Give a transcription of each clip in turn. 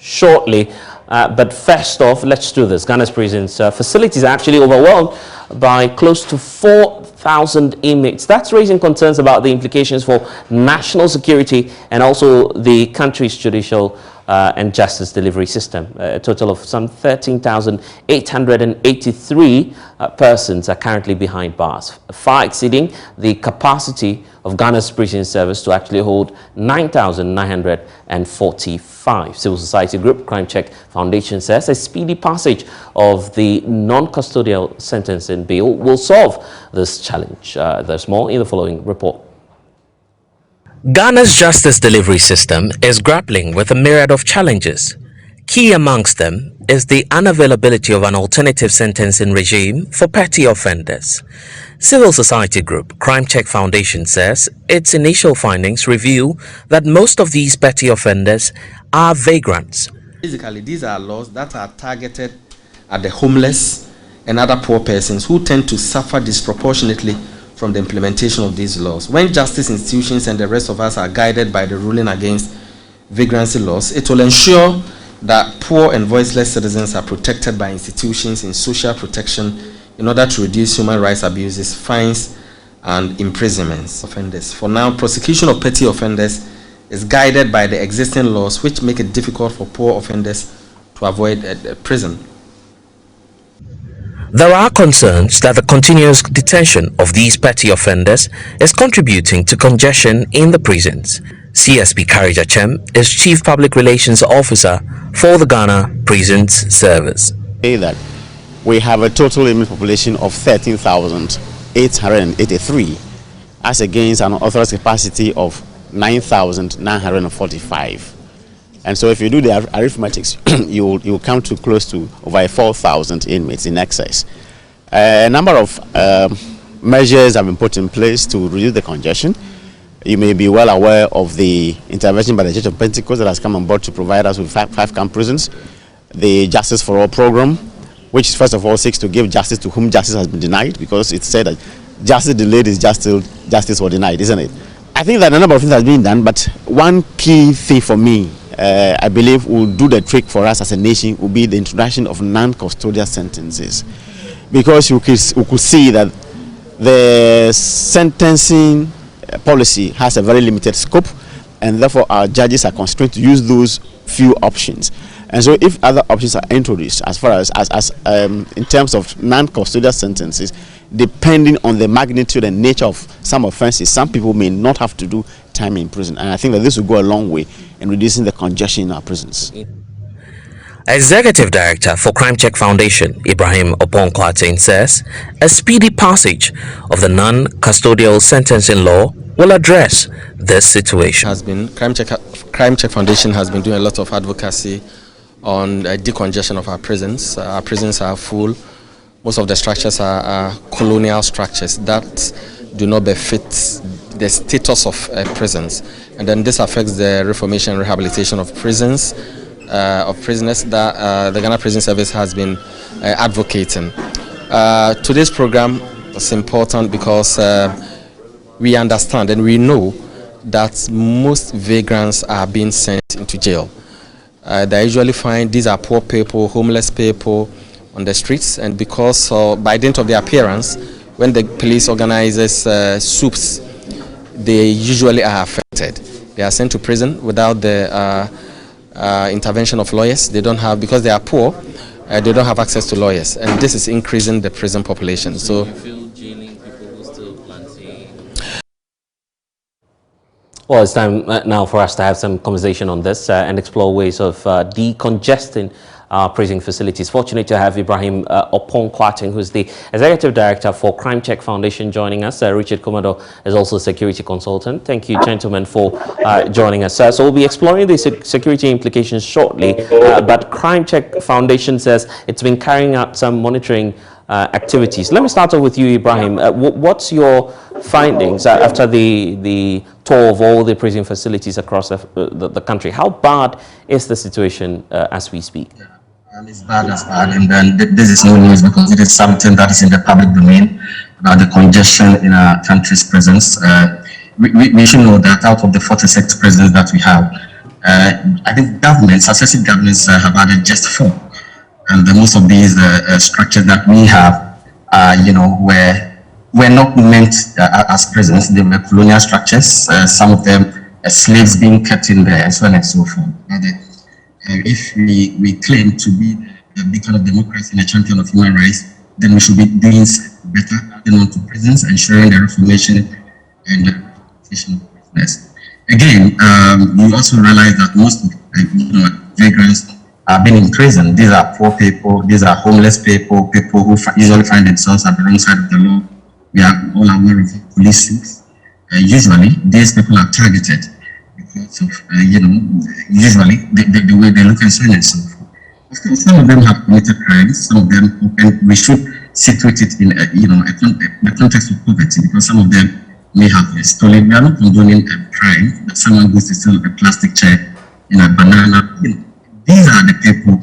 shortly. But first off, let's do this. Ghana's prisons facilities are actually overwhelmed by close to 4,000 inmates. That's raising concerns about the implications for national security and also the country's judicial and justice delivery system. A total of some 13,883 persons are currently behind bars, far exceeding the capacity of Ghana's prison service to actually hold 9,945. Civil society group Crime Check Foundation says a speedy passage of the non-custodial sentencing bill will solve this challenge. There's more in the following report. Ghana's justice delivery system is grappling with a myriad of challenges. Key amongst them is the unavailability of an alternative sentencing regime for petty offenders. Civil society group Crime Check Foundation says its initial findings reveal that most of these petty offenders are vagrants. Basically, these are laws that are targeted at the homeless and other poor persons who tend to suffer disproportionately from the implementation of these laws. When justice institutions and the rest of us are guided by the ruling against vagrancy laws, it will ensure that poor and voiceless citizens are protected by institutions in social protection in order to reduce human rights abuses, fines, and imprisonments of offenders. For now, prosecution of petty offenders is guided by the existing laws, which make it difficult for poor offenders to avoid prison. There are concerns that the continuous detention of these petty offenders is contributing to congestion in the prisons. CSP Karija is Chief Public Relations Officer for the Ghana Prisons Service. That we have a total inmate population of 13,883 as against an authorized capacity of 9,945. And so if you do the arithmetics, you'll come to close to over 4,000 inmates in excess. A number of measures have been put in place to reduce the congestion. You may be well aware of the intervention by the Church of Pentecost that has come on board to provide us with five camp prisons. The Justice for All program, which first of all seeks to give justice to whom justice has been denied, because it's said that justice delayed is justice or denied, isn't it? I think that a number of things have been done, but one key thing for me, I believe will do the trick for us as a nation will be the introduction of non-custodial sentences, because we could see that the sentencing policy has a very limited scope, and therefore our judges are constrained to use those few options. And so if other options are introduced as far as in terms of non-custodial sentences, depending on the magnitude and nature of some offenses, some people may not have to do time in prison, and I think that this will go a long way in reducing the congestion in our prisons. Executive Director for Crime Check Foundation, Ibrahim Opon-Kwarteng, says a speedy passage of the non-custodial sentencing law will address this situation. Crime Check Foundation has been doing a lot of advocacy on decongestion of our prisons. Our prisons are full. Most of the structures are colonial structures that do not befit the status of prisons, and then this affects the reformation and rehabilitation of prisons, of prisoners that the Ghana Prison Service has been advocating. Today's program is important because we understand and we know that most vagrants are being sent into jail. They usually find these are poor people, homeless people on the streets, and because by dint of their appearance, when the police organizes soups, they usually are affected. They are sent to prison without the intervention of lawyers. They don't have, because they are poor, they don't have access to lawyers, and this is increasing the prison population. So you feel jailing people who still plenty? Well, it's time now for us to have some conversation on this and explore ways of decongesting prison facilities. Fortunate to have Ibrahim Opon-Kwarteng, who's the Executive Director for Crime Check Foundation, joining us. Richard Komodo is also a security consultant. Thank you, gentlemen, for joining us. So we'll be exploring the security implications shortly, but Crime Check Foundation says it's been carrying out some monitoring activities. Let me start off with you, Ibrahim. What's your findings after the tour of all the prison facilities across the country? How bad is the situation as we speak? It's bad as bad, and then this is no news because it is something that is in the public domain about the congestion in our country's prisons. We should know that out of the 46 prisons that we have, I think governments, successive governments have added just 4. And most of these structures that we have, were not meant as prisons. They were colonial structures. Some of them slaves being kept in there, and so on and so forth. If we claim to be a beacon of democracy and a champion of human rights, then we should be doing better than on to prisons, ensuring the reformation and the protection of prisoners. Again, you also realize that most of vagrants are being in prison. These are poor people, these are homeless people, people who usually find themselves at the wrong side of the law. We are all aware of police suits. Usually, these people are targeted because of, usually the way they look and so on and so forth. Of course, some of them have committed crimes. Some of them, and we should situate it in, the context of poverty, because some of them may have stolen. We are not condoning a crime that someone goes to steal a plastic chair in a banana. These are the people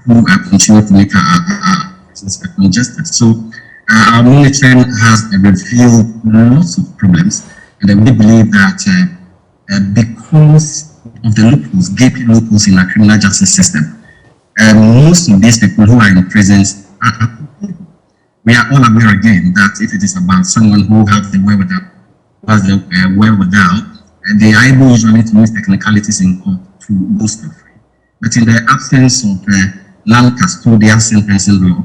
who continue to make our prisons congested. So our monitoring has revealed lots of problems, and we believe that because of the loopholes, gaping loopholes in our criminal justice system, most of these people who are in prisons we are all aware again that if it is about someone who has the wherewithal, they are able usually to use technicalities in court to go scot-free. But in the absence of non-custodial sentencing law,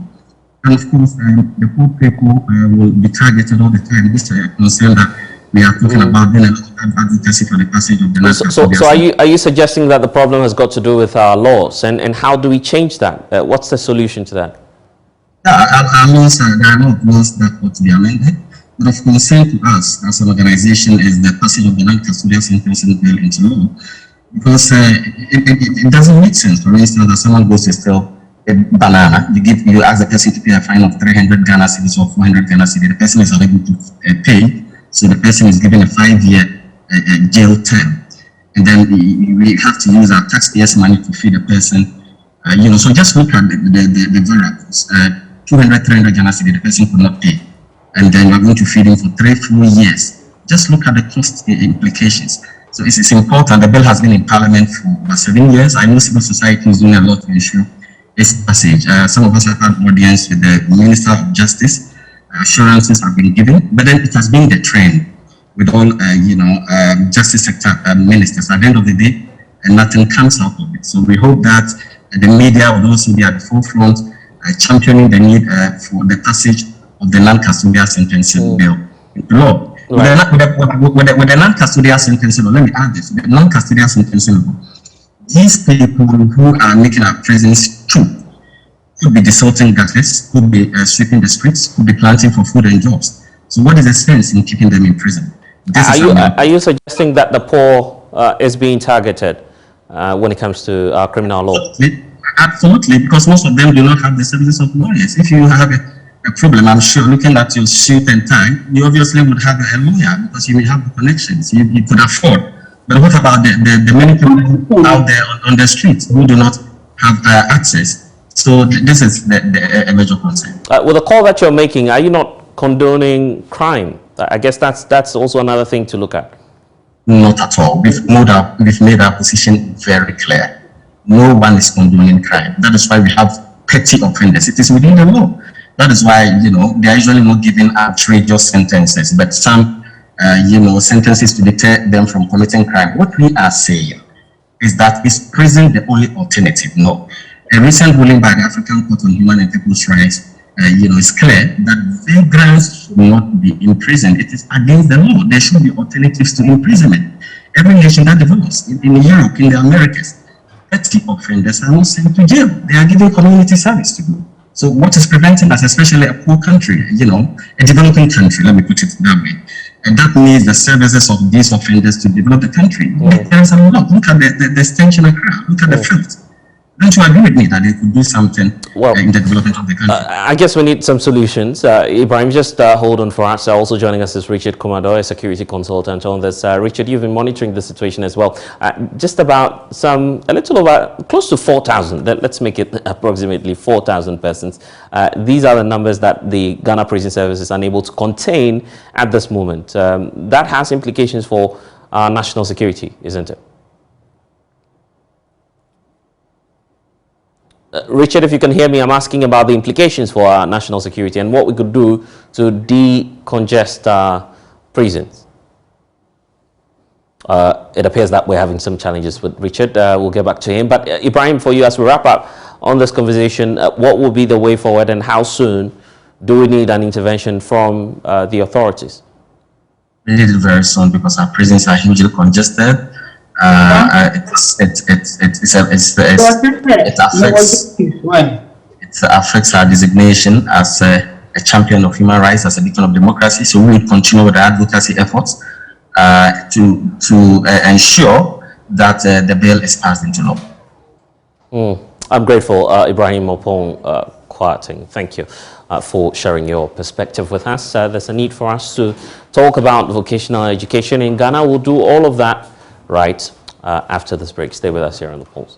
and of course, the poor people will be targeted all the time. This is a concern that we are talking about, doing a lot of advocacy for the passage of the non-custodial. So are you suggesting that the problem has got to do with our laws, and how do we change that? What's the solution to that? Our laws, there are no laws that ought to be amended. But of concern to us as an organization is the passage of the non-custodial sentencing bill into law, because it doesn't make sense. For instance, that someone goes to steal a banana, you ask the person to pay a fine of 300 Ghana cedis or 400 Ghana cedis. The person is unable to pay, so the person is given a 5-year jail term, and then we have to use our taxpayers' money to feed the person. So just look at the variables. 200, 300 Ghana cedis, the person could not pay, and then you are going to feed him for 3 full years. Just look at the cost implications. So it's important. The bill has been in Parliament for about 7 years. I know civil society is doing a lot to ensure its passage. Some of us have had audience with the Minister of Justice. Assurances have been given, but then it has been the trend with all, justice sector ministers. At the end of the day, nothing comes out of it. So we hope that the media will also be at the forefront, championing the need for the passage of the non-custodial sentencing bill into law. Right. With the non-custodial sentencing law, let me add this: the non-custodial sentencing law, these people who are making our prisons could be desalting gutters, could be sweeping the streets, could be planting for food and jobs. So what is the sense in keeping them in prison? Are you suggesting that the poor is being targeted when it comes to criminal law? Absolutely, because most of them do not have the services of lawyers. If you have a problem, I'm sure, looking at your suit and tie, you obviously would have a lawyer because you may have the connections, you could afford. But what about the many people out there on the streets who do not have access? So this is a major concern. With the call that you're making, are you not condoning crime? I guess that's also another thing to look at. Not at all. We've made our position very clear. No one is condoning crime. That is why we have petty offenders. It is within the law. That is why, they are usually not given outrageous sentences, but some, sentences to deter them from committing crime. What we are saying is that is prison the only alternative? No. A recent ruling by the African Court on Human and People's Rights, is clear that vagrants should not be imprisoned. It is against the law. There should be alternatives to imprisonment. Every nation that develops, in Europe, in the Americas, petty offenders are not sent to jail. They are given community service to do. So what is preventing us, especially a poor country, a developing country, let me put it that way. And that needs the services of these offenders to develop the country. There's a lot. Look at the stench in the crowd. Look at the filth. Don't you agree with me that they could do something in the development of the country? I guess we need some solutions. Ibrahim, just hold on for us. Also joining us is Richard Kumado, a security consultant on this. Richard, you've been monitoring the situation as well. Just about close to 4,000. Let's make it approximately 4,000 persons. These are the numbers that the Ghana Prison Service is unable to contain at this moment. That has implications for national security, isn't it? Richard, if you can hear me, I'm asking about the implications for our national security and what we could do to decongest prisons. It appears that we're having some challenges with Richard. We'll get back to him. But Ibrahim, for you, as we wrap up on this conversation, what will be the way forward and how soon do we need an intervention from the authorities? We need it very soon because our prisons are hugely congested. It affects our designation as a champion of human rights, as a beacon of democracy. So we will continue with the advocacy efforts to ensure that the bill is passed into law. I'm grateful, Ibrahim Opong Kwarteng. Thank you for sharing your perspective with us. There's a need for us to talk about vocational education in Ghana. We'll do all of that right after this break. Stay with us here on The Pulse.